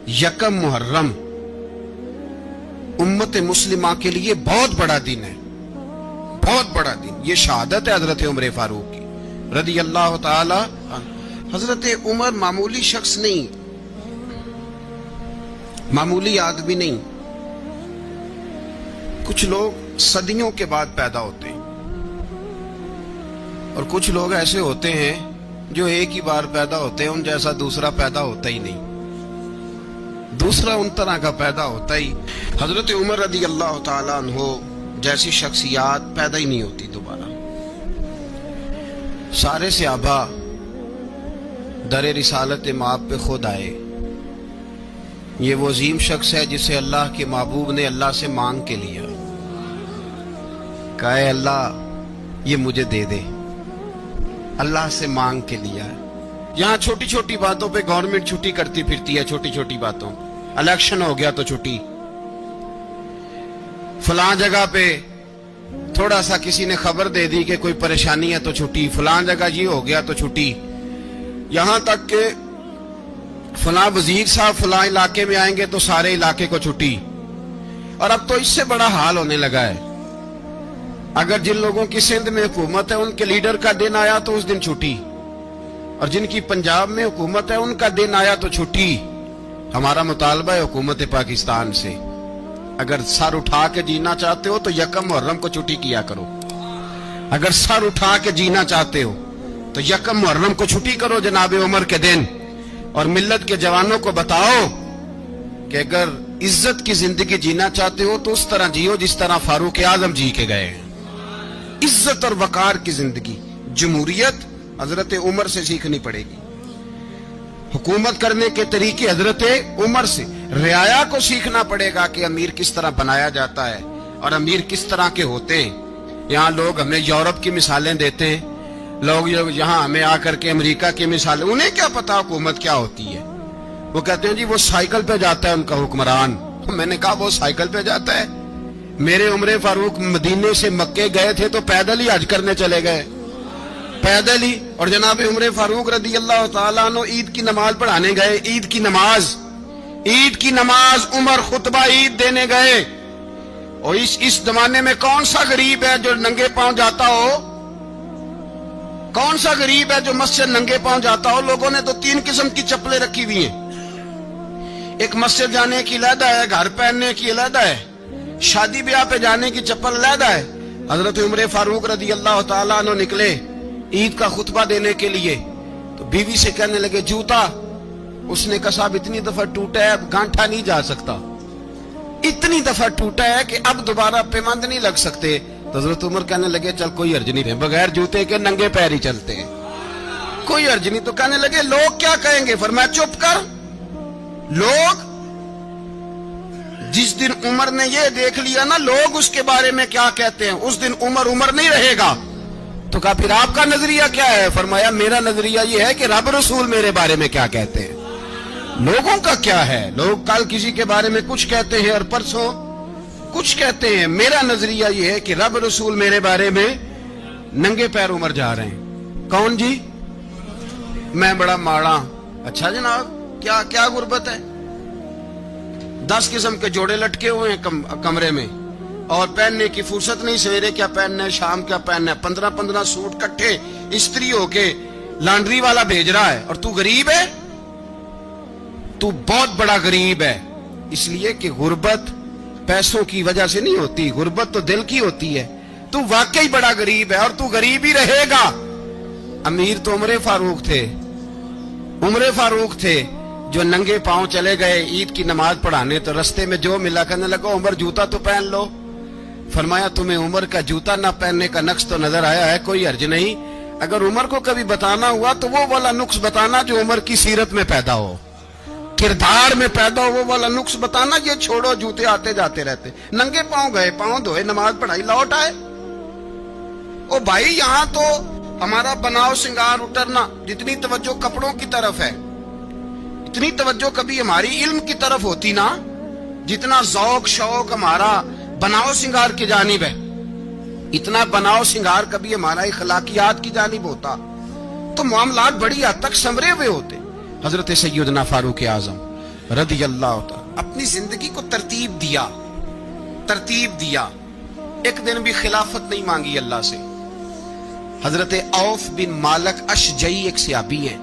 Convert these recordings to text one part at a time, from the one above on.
यकम मुहर्रम उम्मत मुस्लिमा के लिए बहुत बड़ा दिन है, बहुत बड़ा दिन। ये शहादत है हजरत उमर फारूक की रदी अल्लाह ताला। हजरत उमर मामूली शख्स नहीं, मामूली आदमी नहीं। कुछ लोग सदियों के बाद पैदा होते हैं और कुछ लोग ऐसे होते हैं जो एक ही बार पैदा होते हैं, उन जैसा दूसरा पैदा होता ही नहीं, दूसरा उन तरह का पैदा होता ही। हजरत उमर रदी अल्लाह ताला अन्हो जैसी शख्सियत पैदा ही नहीं होती दोबारा। सारे सहाबा दर रिसालत माब पे खुद आए। ये वो अजीम शख्स है जिसे अल्लाह के महबूब ने अल्लाह से मांग के लिया, कहा है अल्लाह ये मुझे दे दे, अल्लाह से मांग के लिया। यहाँ छोटी छोटी बातों पे गवर्नमेंट छुट्टी करती फिरती है, छोटी छोटी बातों। इलेक्शन हो गया तो छुट्टी, फलां जगह पे थोड़ा सा किसी ने खबर दे दी कि कोई परेशानी है तो छुट्टी, फलां जगह ये हो गया तो छुट्टी। यहां तक के फलां वजीर साहब फलां इलाके में आएंगे तो सारे इलाके को छुट्टी। और अब तो इससे बड़ा हाल होने लगा है, अगर जिन लोगों की सिंध में हुकूमत है उनके लीडर का दिन आया तो उस दिन छुट्टी, और जिनकी पंजाब में हुकूमत है उनका दिन आया तो छुट्टी। हमारा मुतालबा है हुकूमत पाकिस्तान से, अगर सर उठा के जीना चाहते हो तो यकम मुहर्रम को छुट्टी किया करो। अगर सर उठा के जीना चाहते हो तो यकम मुहर्रम को छुट्टी करो जनाब उमर के दिन। और मिल्लत के जवानों को बताओ कि अगर इज्जत की जिंदगी जीना चाहते हो तो उस तरह जियो जिस तरह फारूक आजम जी के गए। इज्जत और वकार की जिंदगी, जमहूरियत हजरत उमर से सीखनी पड़ेगी। हुकूमत करने के तरीके हजरत उमर से, रियाया को सीखना पड़ेगा कि अमीर किस तरह बनाया जाता है और अमीर किस तरह के होते हैं। यहाँ लोग हमें यूरोप की मिसालें देते हैं, लोग यहाँ हमें आकर के अमेरिका की मिसालें, उन्हें क्या पता हुकूमत क्या होती है। वो कहते हैं जी वो साइकिल पे जाता है उनका हुक्मरान। मैंने कहा वो साइकिल पे जाता है? मेरे उमर फारूक मदीने से मक्के गए थे तो पैदल ही हज करने चले गए, पैदल ही। और जनाब उमर फारूक रदी अल्लाह ताला अन्हु ईद की नमाज पढ़ाने गए। ईद की नमाज उमर खुतबा ईद देने गए। और इस जमाने में कौन सा गरीब है जो नंगे पांव जाता हो? कौन सा गरीब है जो मस्जिद नंगे पांव जाता हो? लोगों ने तो 3 किस्म की चप्पलें रखी हुई हैं। एक मस्जिद जाने की अलहदा है, घर पहनने की अलहदा है, शादी ब्याह पे जाने की चप्पल अलहदा है। हजरत उमर फारूक रदी अल्लाह ताला अन्हु निकले ईद का खुतबा देने के लिए, तो बीवी से कहने लगे जूता। उसने कहा साहब इतनी दफा टूटा है अब गांठा नहीं जा सकता, इतनी दफा टूटा है कि अब दोबारा पेमंद नहीं लग सकते। तो हजरत उमर कहने लगे चल कोई अर्ज नहीं है, बगैर जूते के नंगे पैर ही चलते हैं, कोई अर्ज नहीं। तो कहने लगे लोग क्या कहेंगे? फरमाया चुप कर। लोग, जिस दिन उमर ने ये देख लिया ना लोग उसके बारे में क्या कहते हैं, उस दिन उमर उमर नहीं रहेगा। तो कहा फिर आपका नजरिया क्या है? फरमाया मेरा नजरिया ये है कि रब रसूल मेरे बारे में क्या कहते हैं। लोगों का क्या है? लोग कल किसी के बारे में कुछ कहते हैं और परसों कुछ कहते हैं। मेरा नजरिया ये है कि रब रसूल मेरे बारे में नंगे पैर उमर जा रहे हैं। कौन जी? मैं बड़ा माड़ा। अच्छा जनाब क्या क्या गुर्बत है? 10 किस्म के जोड़े लटके हुए हैं कमरे में और पहनने की फुर्सत नहीं। सवेरे क्या पहनना है, शाम क्या पहनना है, 15-15 सूट कट्ठे इस्त्री होके लॉन्ड्री वाला भेज रहा है। और तू गरीब है, तू बहुत बड़ा गरीब है। इसलिए कि गुर्बत पैसों की वजह से नहीं होती, गुर्बत तो दिल की होती है। तू वाकई बड़ा गरीब है और तू गरीब ही रहेगा। अमीर तो उमर फारूक थे, उमर फारूक थे जो नंगे पांव चले गए ईद की नमाज पढ़ाने। तो रस्ते में जो मिला कहने लगा उमर जूता तो पहन लो। फरमाया तुम्हें उमर का जूता ना पहनने का नक्श तो नजर आया है, कोई अर्ज नहीं। अगर उमर को कभी बताना हुआ तो वो वाला नुक्स बताना जो उमर की सीरत में पैदा हो, किरदार में पैदा हो, वो वाला नुक्स बताना। ये छोड़ो जूते आते जाते रहते, नंगे पांव गए, पांव धोए, नमाज पढ़ाई, लौट आए। ओ भाई यहाँ तो हमारा बनाव सिंगार उतरना, जितनी तवज्जो कपड़ों की तरफ है इतनी तवज्जो कभी हमारी इल्म की तरफ होती ना, जितना ज़ौक शौक हमारा बनाव सिंगार की जानिब है, इतना बनाव सिंगार कभी हमारा इखलाकियात की जानिब होता तो मामलात बड़ी हद तक संवरे हुए होते। हजरत सैयदना फारूक आजम رضی اللہ تعالی اپنی زندگی کو ترتیب دیا. ایک دن بھی خلافت نہیں مانگی اللہ سے. حضرت عوف بن مالک اشجعی ایک صحابی ہیں.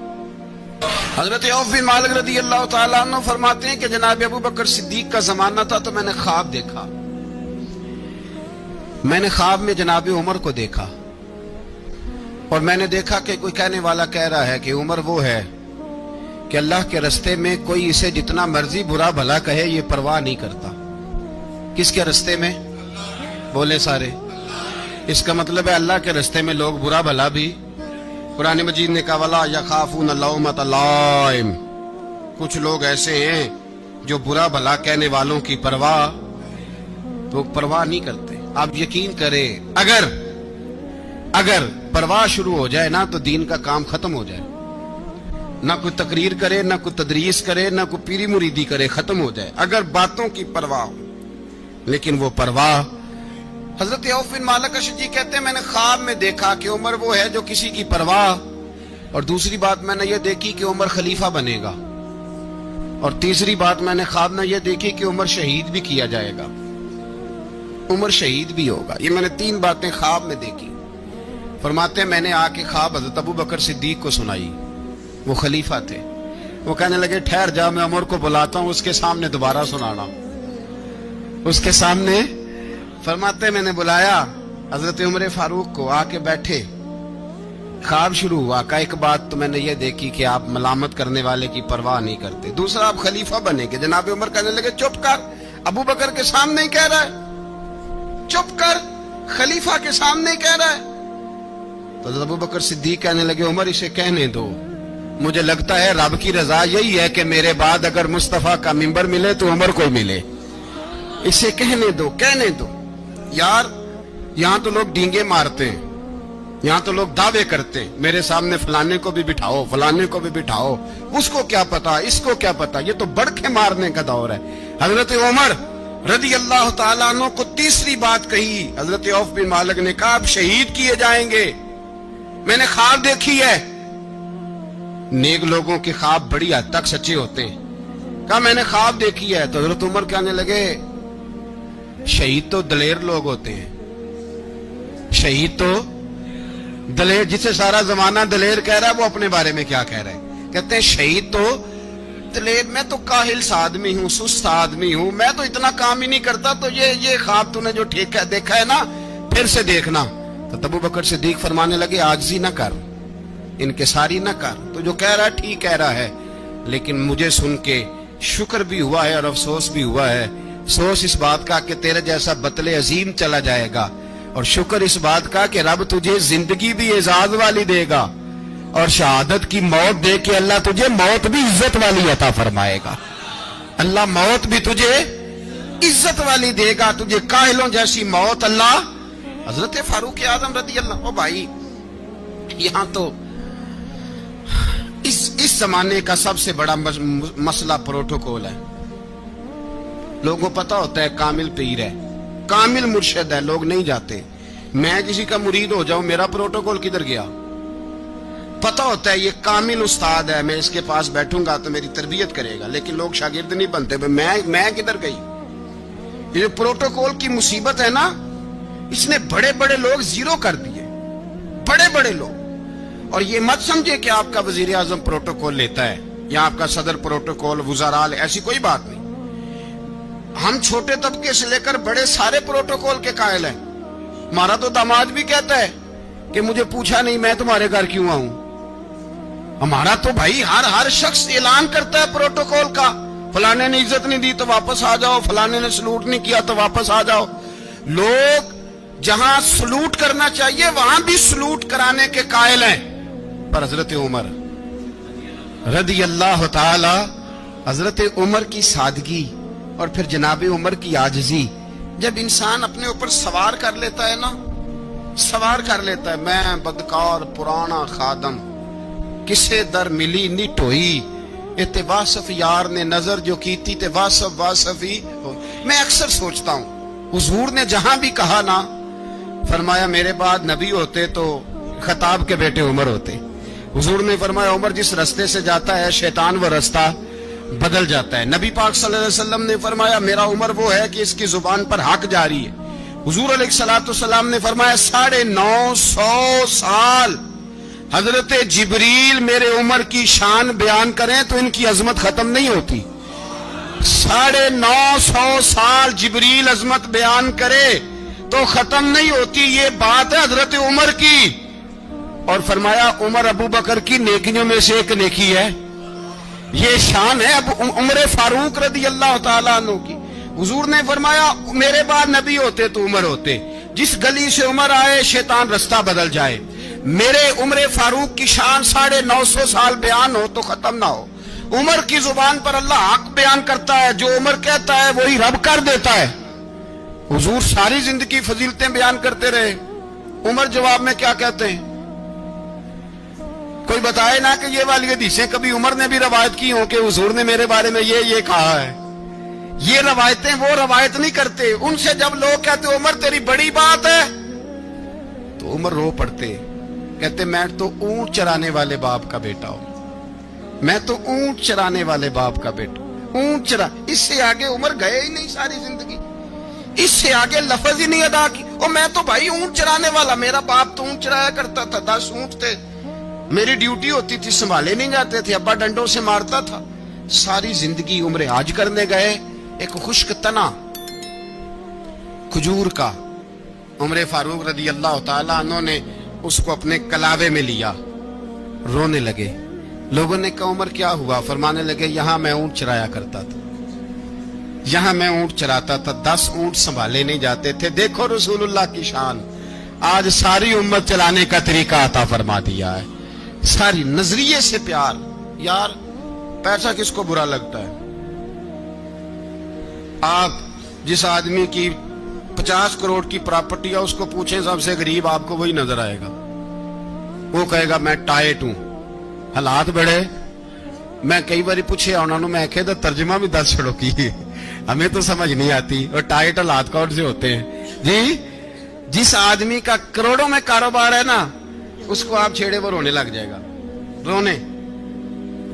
حضرت عوف بن مالک رضی اللہ تعالیٰ عنہ فرماتے ہیں کہ جناب ابو بکر صدیق کا زمانہ تھا تو میں نے خواب دیکھا. میں نے خواب میں جناب عمر کو دیکھا اور میں نے دیکھا کہ کوئی کہنے والا کہہ رہا ہے کہ عمر وہ ہے کہ اللہ کے رستے میں کوئی اسے جتنا مرضی برا بھلا کہے یہ پرواہ نہیں کرتا. کس کے رستے میں؟ بولے سارے. اس کا مطلب ہے اللہ کے رستے میں لوگ برا بھلا بھی. قرآن مجید نے کہا وَلَا يَخَافُونَ لَوْمَةَ لَائِمٍ. کچھ لوگ ایسے ہیں جو برا بھلا کہنے والوں کی پرواہ نہیں کرتے. آپ یقین کریں اگر پرواہ شروع ہو جائے نا تو دین کا کام ختم ہو جائے. نہ کوئی تقریر کرے، نہ کوئی تدریس کرے، نہ کوئی پیری مریدی کرے، ختم ہو جائے اگر باتوں کی پرواہ ہو. لیکن وہ پرواہ. حضرت عوف بن مالک اشجعی کہتے ہیں میں نے خواب میں دیکھا کہ عمر وہ ہے جو کسی کی پرواہ، اور دوسری بات میں نے یہ دیکھی کہ عمر خلیفہ بنے گا، اور تیسری بات میں نے خواب میں یہ دیکھی کہ عمر شہید بھی کیا جائے گا، عمر شہید بھی ہوگا. یہ میں نے 3 باتیں خواب میں دیکھی. فرماتے ہیں میں نے آ کے خواب حضرت ابو بکر صدیق کو سنائی. وہ خلیفہ تھے. وہ کہنے لگے ٹھہر جا، میں عمر کو بلاتا ہوں، اس کے سامنے دوبارہ سنانا. اس کے سامنے. فرماتے میں نے بلایا حضرت عمر فاروق کو، آ کے بیٹھے. خواب شروع ہوا. کہا ایک بات تو میں نے یہ دیکھی کہ آپ ملامت کرنے والے کی پرواہ نہیں کرتے. دوسرا آپ خلیفہ بنے گے. جناب عمر کہنے لگے چپ کر، ابو بکر کے سامنے ہی کہہ رہا ہے، چپ کر، خلیفہ کے سامنے ہی کہہ رہا ہے. تو حضرت ابو بکر صدیق کہنے لگے عمر اسے کہنے دو، مجھے لگتا ہے رب کی رضا یہی ہے کہ میرے بعد اگر مصطفیٰ کا منبر ملے تو عمر کو ملے. اسے کہنے دو. یار یہاں تو لوگ ڈینگے مارتے ہیں، یہاں تو لوگ دعوے کرتے ہیں میرے سامنے فلانے کو بھی بٹھاؤ، فلانے کو بھی بٹھاؤ، اس کو کیا پتا، اس کو کیا پتا. یہ تو بڑکے مارنے کا دور ہے. حضرت عمر رضی اللہ تعالیٰ عنہ کو تیسری بات کہی. حضرت عوف بن مالک نے کہا آپ شہید کیے جائیں گے، میں نے خواب دیکھی ہے. نیک لوگوں کے خواب بڑی حد تک سچے ہوتے ہیں. کہا میں نے خواب دیکھی ہے. تو حضرت عمر کہنے لگے شہید تو دلیر لوگ ہوتے ہیں، شہید تو دلیر، جسے سارا زمانہ دلیر کہہ رہا ہے وہ اپنے بارے میں کیا کہہ رہا ہے؟ کہتے ہیں شہید تو دلیر. میں تو کاہل سا آدمی ہوں، سست آدمی ہوں، میں تو اتنا کام ہی نہیں کرتا. تو یہ خواب تو نے جو دیکھا ہے نا پھر سے دیکھنا. تو ابو بکر صدیق فرمانے لگے عاجزی نہ کر، انکساری نہ کر. تو جو کہہ رہا ہے ٹھیک کہہ رہا ہے، لیکن مجھے سن کے شکر بھی ہوا ہے اور افسوس بھی ہوا ہے. افسوس اس بات کا کہ تیرے جیسا بطل عظیم چلا جائے گا، اور شکر اس بات کا کہ رب تجھے زندگی بھی اعزاز والی دے گا، اور شہادت کی موت دے کے اللہ تجھے موت بھی عزت والی عطا فرمائے گا. اللہ موت بھی تجھے عزت والی دے گا، تجھے کاہلوں جیسی موت اللہ. حضرت فاروق اعظم رضی اللہ. بھائی یہاں تو اس زمانے کا سب سے بڑا مسئلہ پروٹوکول ہے. لوگوں کو پتا ہوتا ہے کامل پیر ہے، کامل مرشد ہے، لوگ نہیں جاتے. میں کسی کا مرید ہو جاؤں، میرا پروٹوکول کدھر گیا؟ پتا ہوتا ہے یہ کامل استاد ہے، میں اس کے پاس بیٹھوں گا تو میری تربیت کرے گا، لیکن لوگ شاگرد نہیں بنتے. میں کدھر گئی؟ یہ جو پروٹوکول کی مصیبت ہے نا، اس نے بڑے بڑے لوگ زیرو کر دیے، بڑے بڑے لوگ. اور یہ مت سمجھے کہ آپ کا وزیر اعظم پروٹوکول لیتا ہے یا آپ کا صدر پروٹوکول، وزراء، ایسی کوئی بات نہیں. ہم چھوٹے طبقے سے لے کر بڑے سارے پروٹوکول کے قائل ہیں. ہمارا تو داماد بھی کہتا ہے کہ مجھے پوچھا نہیں میں تمہارے گھر کیوں آؤں. ہمارا تو بھائی ہر شخص اعلان کرتا ہے پروٹوکول کا. فلانے نے عزت نہیں دی تو واپس آ جاؤ، فلانے نے سلوٹ نہیں کیا تو واپس آ جاؤ. لوگ جہاں سلوٹ کرنا چاہیے وہاں بھی سلوٹ کرانے کے قائل ہیں. پر حضرت عمر رضی اللہ تعالی، حضرت عمر کی سادگی اور پھر جناب عمر کی عاجزی، جب انسان اپنے اوپر سوار کر لیتا ہے نا، سوار کر لیتا ہے. میں بدکار پرانا خادم، کسے در ملی نی ٹوئی، اتے واصف یار نے نظر جو کی تھی تے واصف ہی. میں اکثر سوچتا ہوں حضور نے جہاں بھی کہا نا، فرمایا میرے بعد نبی ہوتے تو خطاب کے بیٹے عمر ہوتے. حضور نے فرمایا عمر جس رستے سے جاتا ہے شیطان وہ رستہ بدل جاتا ہے. نبی پاک صلی اللہ علیہ وسلم نے فرمایا میرا عمر وہ ہے کہ اس کی زبان پر حق جاری ہے. حضور علیہ الصلوۃ والسلام نے فرمایا 950 سال حضرت جبریل میرے عمر کی شان بیان کریں تو ان کی عظمت ختم نہیں ہوتی. 950 سال جبریل عظمت بیان کرے تو ختم نہیں ہوتی. یہ بات ہے حضرت عمر کی. اور فرمایا عمر ابو بکر کی نیکیوں میں سے ایک نیکی ہے. یہ شان ہے اب عمر فاروق رضی اللہ تعالیٰ عنہ کی. حضور نے فرمایا میرے بعد نبی ہوتے تو عمر ہوتے. جس گلی سے عمر آئے شیطان رستہ بدل جائے. میرے عمر فاروق کی شان 950 سال بیان ہو تو ختم نہ ہو. عمر کی زبان پر اللہ حق بیان کرتا ہے. جو عمر کہتا ہے وہی رب کر دیتا ہے. حضور ساری زندگی فضیلتیں بیان کرتے رہے. عمر جواب میں کیا کہتے ہیں؟ کوئی بتائے نا کہ یہ والی حدیثیں کبھی عمر نے بھی روایت کی ہوں کہ حضور نے میرے بارے میں یہ کہا ہے. یہ روایتیں وہ روایت نہیں کرتے. ان سے جب لوگ کہتے عمر تیری بڑی بات ہے تو عمر رو پڑتے. کہتے میں تو اونٹ چرانے والے باپ کا بیٹا ہوں. میں تو اونٹ چرانے والے باپ کا بیٹا. اونٹ چرا. اس سے آگے عمر گئے ہی نہیں ساری زندگی. اس سے آگے لفظ ہی نہیں ادا کی. اور میں تو بھائی اونٹ چرانے والا. میرا باپ تو اونٹ چرایا کرتا تھا. 10 اونٹ تھے. میری ڈیوٹی ہوتی تھی. سنبھالے نہیں جاتے تھے. ابا ڈنڈوں سے مارتا تھا. ساری زندگی عمر حج کرنے گئے. ایک خشک تنا کھجور کا عمر فاروق رضی اللہ تعالیٰ عنہ نے اس کو اپنے کلاوے میں لیا. رونے لگے. لوگوں نے کہا عمر کیا ہوا؟ فرمانے لگے یہاں میں اونٹ چرایا کرتا تھا. یہاں میں اونٹ چراتا تھا. 10 اونٹ سنبھالے نہیں جاتے تھے. دیکھو رسول اللہ کی شان. آج ساری امت چلانے کا طریقہ عطا فرما دیا ہے. ساری نظریے سے پیار. یار پیسہ کس کو برا لگتا ہے؟ آپ جس آدمی کی 50 کروڑ کی پراپرٹی ہے اس کو پوچھیں سب سے غریب آپ کو وہی نظر آئے گا. وہ کہے گا میں ٹائٹ ہوں. حالات بڑے. میں کئی باری پوچھے انہوں نے. میں کہتا ترجمہ بھی 10 چھڑوں کی ہمیں تو سمجھ نہیں آتی. اور ٹائٹ حالات کون سے ہوتے ہیں جی؟ جس آدمی کا کروڑوں میں کاروبار ہے نا اس کو آپ چھیڑے وہ رونے لگ جائے گا. رونے.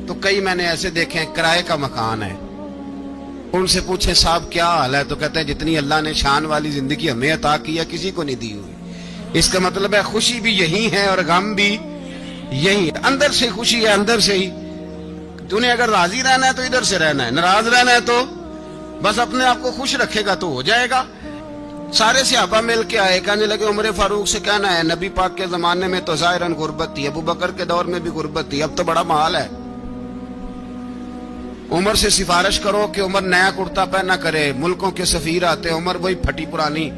تو کئی میں نے ایسے دیکھے ہیں کرائے کا مکان ہے. ان سے پوچھیں صاحب کیا حال ہے تو کہتے ہیں جتنی اللہ نے شان والی زندگی ہمیں عطا کی ہے کسی کو نہیں دی ہوئی. اس کا مطلب ہے خوشی بھی یہی ہے اور غم بھی یہی. اندر سے خوشی ہے. اندر سے ہی. تو نے اگر راضی رہنا ہے تو ادھر سے رہنا ہے. ناراض رہنا ہے تو بس اپنے آپ کو خوش رکھے گا تو ہو جائے گا. سارے صحابہ مل کے آئے. کہنے لگے عمر فاروق سے کہنا ہے نبی پاک کے زمانے میں تو ظاہراً غربت تھی. ابو بکر کے دور میں بھی غربت تھی. اب تو بڑا محال ہے. عمر سے سفارش کرو کہ عمر نیا کرتا پہنا کرے. ملکوں کے سفیر آتے ہیں. عمر وہی پھٹی پرانی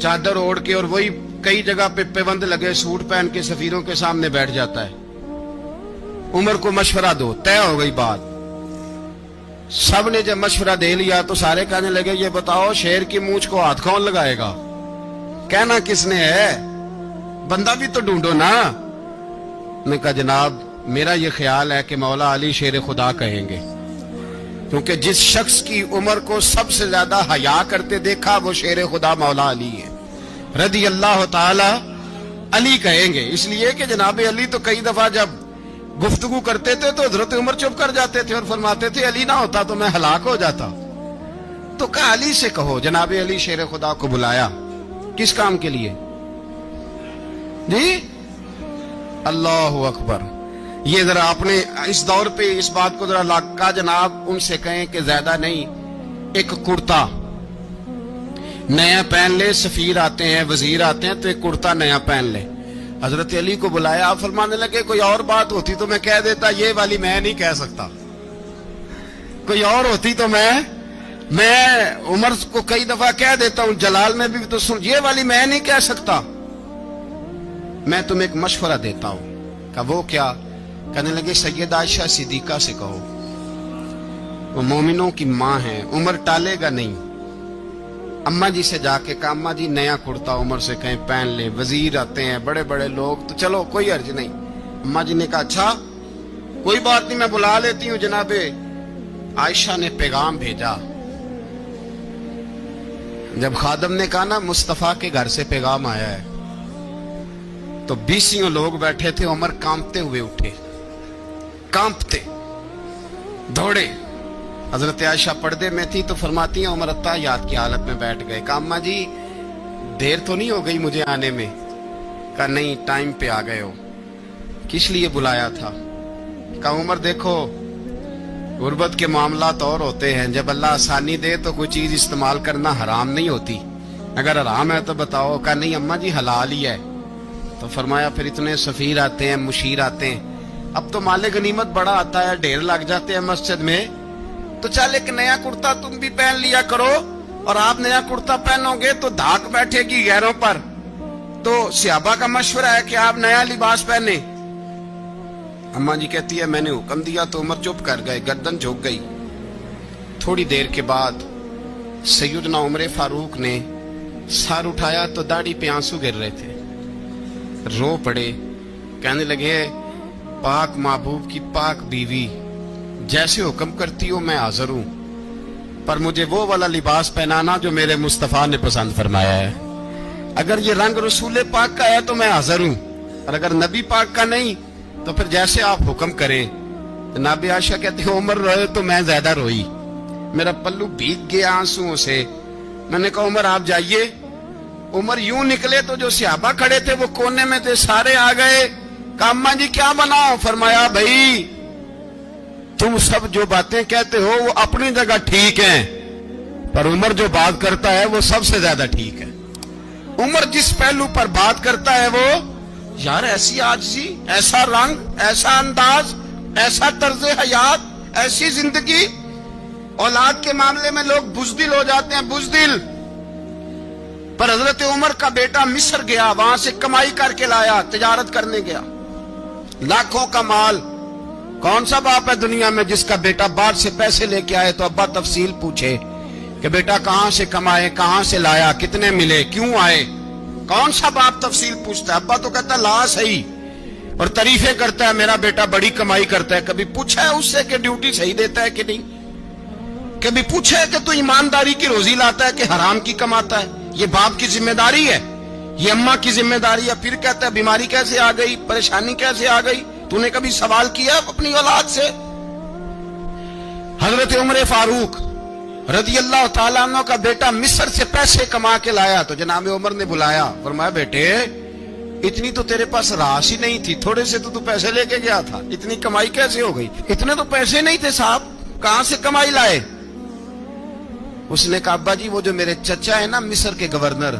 چادر اوڑھ کے اور وہی کئی جگہ پہ پیوند لگے سوٹ پہن کے سفیروں کے سامنے بیٹھ جاتا ہے. عمر کو مشورہ دو. طے ہو گئی بات. سب نے جب مشورہ دے لیا تو سارے کہنے لگے یہ بتاؤ شیر کی مونچھ کو ہاتھ کون لگائے گا؟ کہنا کس نے ہے؟ بندہ بھی تو ڈھونڈو نا. میں کہا جناب میرا یہ خیال ہے کہ مولا علی شیر خدا کہیں گے. کیونکہ جس شخص کی عمر کو سب سے زیادہ حیا کرتے دیکھا وہ شیر خدا مولا علی ہے رضی اللہ تعالی. علی کہیں گے اس لیے کہ جناب علی تو کئی دفعہ جب گفتگو کرتے تھے تو حضرت عمر چپ کر جاتے تھے اور فرماتے تھے علی نہ ہوتا تو میں ہلاک ہو جاتا. تو کہا علی سے کہو. جناب علی شیر خدا کو بلایا. کس کام کے لیے جی؟ اللہ اکبر. یہ ذرا آپ نے اس دور پہ اس بات کو ذرا لاکا جناب ان سے کہیں کہ زیادہ نہیں ایک کرتا نیا پہن لے. سفیر آتے ہیں وزیر آتے ہیں تو ایک کرتا نیا پہن لے. حضرت علی کو بلایا. آپ فرمانے لگے کوئی اور بات ہوتی تو میں کہہ دیتا. یہ والی میں نہیں کہہ سکتا. کوئی اور ہوتی تو میں عمر کو کئی دفعہ کہہ دیتا ہوں. جلال میں بھی تو سن. یہ والی میں نہیں کہہ سکتا. میں تمہیں ایک مشورہ دیتا ہوں. کہ وہ کیا؟ کہنے لگے سید عائشہ صدیقہ سے کہو. وہ مومنوں کی ماں ہیں. عمر ٹالے گا نہیں. اماں جی سے جا کے کہا اماں جی نیا کرتا عمر سے کہیں پہن لے. وزیر آتے ہیں بڑے بڑے لوگ تو چلو کوئی عرض نہیں. اماں جی نے کہا اچھا کوئی بات نہیں میں بلا لیتی ہوں. جناب عائشہ نے پیغام بھیجا. جب خادم نے کہا نا مصطفیٰ کے گھر سے پیغام آیا ہے تو 20 لوگ بیٹھے تھے. عمر کانپتے ہوئے اٹھے. کانپتے. दौड़े। हजरत आयशा पर्दे में थी तो फरमाती हैं उमर अत्ताहियात की हालत में बैठ गए। कहा अम्मा जी देर तो नहीं हो गई मुझे आने में? कहा नहीं, टाइम पे आ गए हो। किस लिए बुलाया था? कहा उमर देखो, गुर्बत के मामलात और होते हैं, जब अल्लाह आसानी दे तो कोई चीज इस्तेमाल करना हराम नहीं होती, अगर हराम है तो बताओ। कहा नहीं अम्मा जी हलाल ही है। तो फरमाया फिर इतने सफीर आते हैं, मुशीर आते हैं, अब तो माले गनीमत बड़ा आता है, ढेर लग जाते हैं मस्जिद में, तो चल एक नया कुर्ता तुम भी पहन लिया करो, और आप नया कुर्ता पहनोगे तो धाक बैठेगी गैरों पर। तो सहाबा का मशवरा है कि आप नया लिबास पहने। अम्मा जी कहती है मैंने हुक्म दिया तो उमर चुप कर गए, गर्दन झुक गई। थोड़ी देर के बाद सैयदना उमर फारूक ने सर उठाया तो दाढ़ी पे आंसू गिर रहे थे, रो पड़े। कहने लगे पाक महबूब की पाक बीवी, जैसे हुक्म करती हो मैं हाजिर हूं, पर मुझे वो वाला लिबास पहनाना जो मेरे मुस्तफा ने पसंद फरमाया है। अगर ये रंग रसूल पाक का है तो मैं हाजिर हूं, और अगर नबी पाक का नहीं तो फिर जैसे आप हुक्म करें। तो नाबी आयशा कहती है उमर रोए तो मैं ज्यादा रोई, मेरा पल्लू भीग गया आंसुओं से। मैंने कहा उमर आप जाइए। उमर यूं निकले तो जो सहाबा खड़े थे वो कोने में थे, सारे आ गए। कहा अम्मा जी क्या बनाओ? फरमाया भाई तुम सब जो बातें कहते हो वो अपनी जगह ठीक हैं, पर उमर जो बात करता है वो सबसे ज्यादा ठीक है। उमर जिस पहलू पर बात करता है वो, यार ऐसी आजिज़ी, ऐसा रंग, ऐसा अंदाज, ऐसा तर्ज हयात, ऐसी जिंदगी। औलाद के मामले में लोग बुज़दिल हो जाते हैं, बुज़दिल। पर हजरत उमर का बेटा मिस्र गया, वहां से कमाई करके लाया, तिजारत करने गया, लाखों का माल। कौन सा बाप है दुनिया में जिसका बेटा बाहर से पैसे लेके आए तो अब्बा तफसील पूछे कि बेटा कहां से कमाए, कहां से लाया, कितने मिले, क्यों आए? कौन सा बाप तफसील पूछता है? अब्बा तो कहता ला सही, और तारीफे करता है मेरा बेटा बड़ी कमाई करता है। कभी पूछा है उससे कि ड्यूटी सही देता है कि नहीं? कभी पूछा है कि तू ईमानदारी की रोजी लाता है कि हराम की कमाता है? ये बाप की जिम्मेदारी है, ये अम्मा की जिम्मेदारी है। फिर कहता है बीमारी कैसे आ गई, परेशानी कैसे आ गई? तूने कभी सवाल किया अपनी औलाद से? हजरत उमर फारूक रज़ी अल्लाह तआला अन्हु का बेटा मिस्र से पैसे कमा के लाया तो जनाब उमर ने बुलाया, फरमाया बेटे इतनी तो तेरे पास राशि ही नहीं थी, थोड़े से तो तू पैसे लेके गया था, इतनी कमाई कैसे हो गई? इतने तो पैसे नहीं थे साहब, कहां से कमाई लाए? उसने कहा अब्बा जी वो जो मेरे चचा है ना मिस्र के गवर्नर,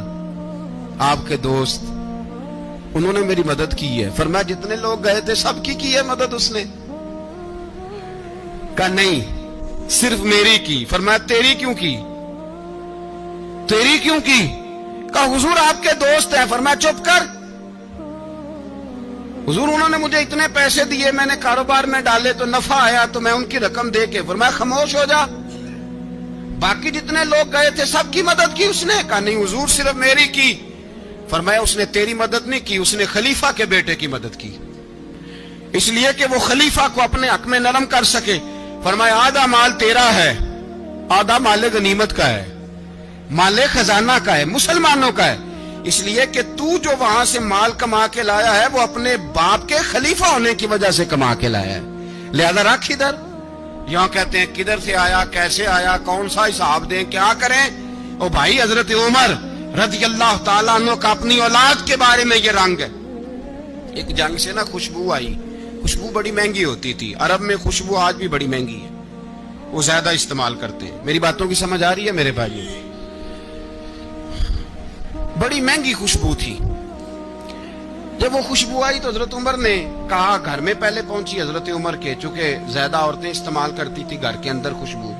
आपके दोस्त, उन्होंने मेरी मदद की है। फरमाया जितने लोग गए थे सबकी की है मदद उसने? कहा नहीं सिर्फ मेरी की। फरमाया तेरी क्यों की? तेरी क्यों की? कहा हुजूर आपके दोस्त हैं। फरमाया चुप कर, हुजूर उन्होंने मुझे इतने पैसे दिए, मैंने कारोबार में डाले तो नफा आया तो मैं उनकी रकम दे के। फरमाया खामोश हो जा, बाकी जितने लोग गए थे सबकी मदद की उसने? कहा नहीं हुजूर सिर्फ मेरी की। फरमाया उसने तेरी मदद नहीं की, उसने खलीफा के बेटे की मदद की, इसलिए कि वो खलीफा को अपने हक में नरम कर सके। फरमाया आधा माल तेरा है, आधा माले गनीमत का है, माले खजाना का है, मुसलमानों का है, इसलिए कि तू जो वहां से माल कमा के लाया है वो अपने बाप के खलीफा होने की वजह से कमा के लाया है, लिहाजा रख इधर। यहां कहते हैं किधर से आया, कैसे आया, कौन सा हिसाब दें, क्या करें? ओ भाई हजरत उमर रज़ी अल्लाह तआला अन्हु का अपनी औलाद के बारे में ये रंग है। एक जंग से ना खुशबू आई, खुशबू बड़ी महंगी होती थी, अरब में खुशबू आज भी बड़ी महंगी है, वो ज्यादा इस्तेमाल करते हैं। मेरी बातों की समझ आ रही है मेरे भाइयों? बड़ी महंगी खुशबू थी। जब वो खुशबू आई तो हजरत उमर ने कहा, घर में पहले पहुंची हजरत उमर के, चूंकि ज्यादा औरतें इस्तेमाल करती थी घर के अंदर खुशबू,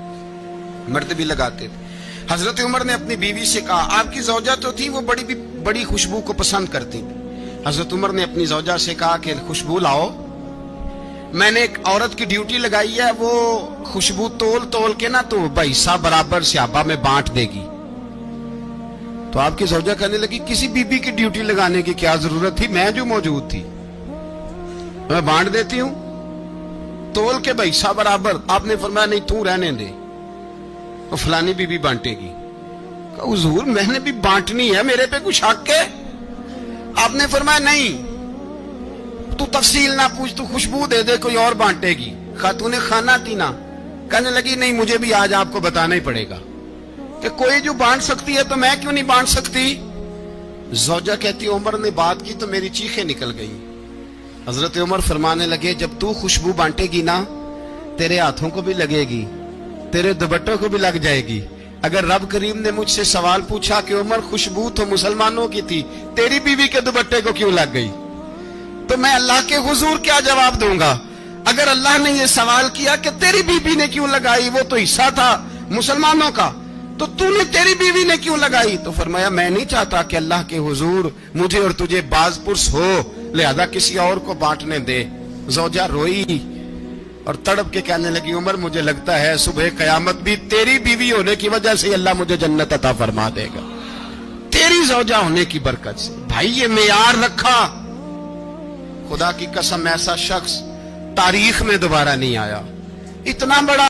मर्द भी लगाते थे। हजरत उमर ने अपनी बीवी से कहा, आपकी जौजा तो थी वो बड़ी खुशबू को पसंद करती थी। हजरत उमर ने अपनी जौजा से कहा कि खुशबू लाओ, मैंने एक औरत की ड्यूटी लगाई है, वो खुशबू तोल तोल के ना तो हिस्सा बराबर सहाबा में बांट देगी। तो आपकी जौजा कहने लगी किसी बीबी की ड्यूटी लगाने की क्या जरूरत थी, मैं जो मौजूद थी मैं बांट देती हूं तोल के हिस्सा बराबर। आपने फरमाया नहीं तू रहने दे, तो फलानी बीबी बांटेगी। हुजूर मैंने भी बांटनी है, मेरे पे कुछ हक है? आपने फरमाया नहीं तू तफसील ना पूछ, तू खुशबू दे दे, कोई और बांटेगी। खातूने खाना थी ना, कहने लगी नहीं मुझे भी आज आपको बताना ही पड़ेगा कि कोई जो बांट सकती है तो मैं क्यों नहीं बांट सकती। ज़ौजा कहती उमर ने बात की तो मेरी चीखें निकल गई। हजरत उमर फरमाने लगे जब तू खुशबू बांटेगी ना तेरे हाथों को भी लगेगी, तेरे दुपट्टों को भी लग जाएगी। अगर रब करीम ने मुझसे सवाल पूछा कि उमर खुशबू तो मुसलमानों की थी, तेरी बीवी के दुपट्टे को क्यों लग गई, तो मैं अल्लाह के हुजूर क्या जवाब दूंगा। अगर अल्लाह ने यह सवाल किया कि तेरी बीवी ने क्यों लगाई, वो तो हिस्सा था मुसलमानों का, तो तूने तेरी बीवी ने क्यों लगाई। तो फरमाया मैं नहीं चाहता कि अल्लाह के हुजूर मुझे और तुझे बाजपुरस हो, लिहाजा किसी और को बांटने दे। ज़ौजा रोई और तड़प के कहने लगी उमर मुझे लगता है सुबह कयामत भी तेरी बीवी होने की वजह से अल्लाह मुझे जन्नत अता फरमा देगा, तेरी ज़ौजा होने की बरकत से। भाई ये मेयार रखा, खुदा की कसम ऐसा शख्स तारीख में दोबारा नहीं आया। इतना बड़ा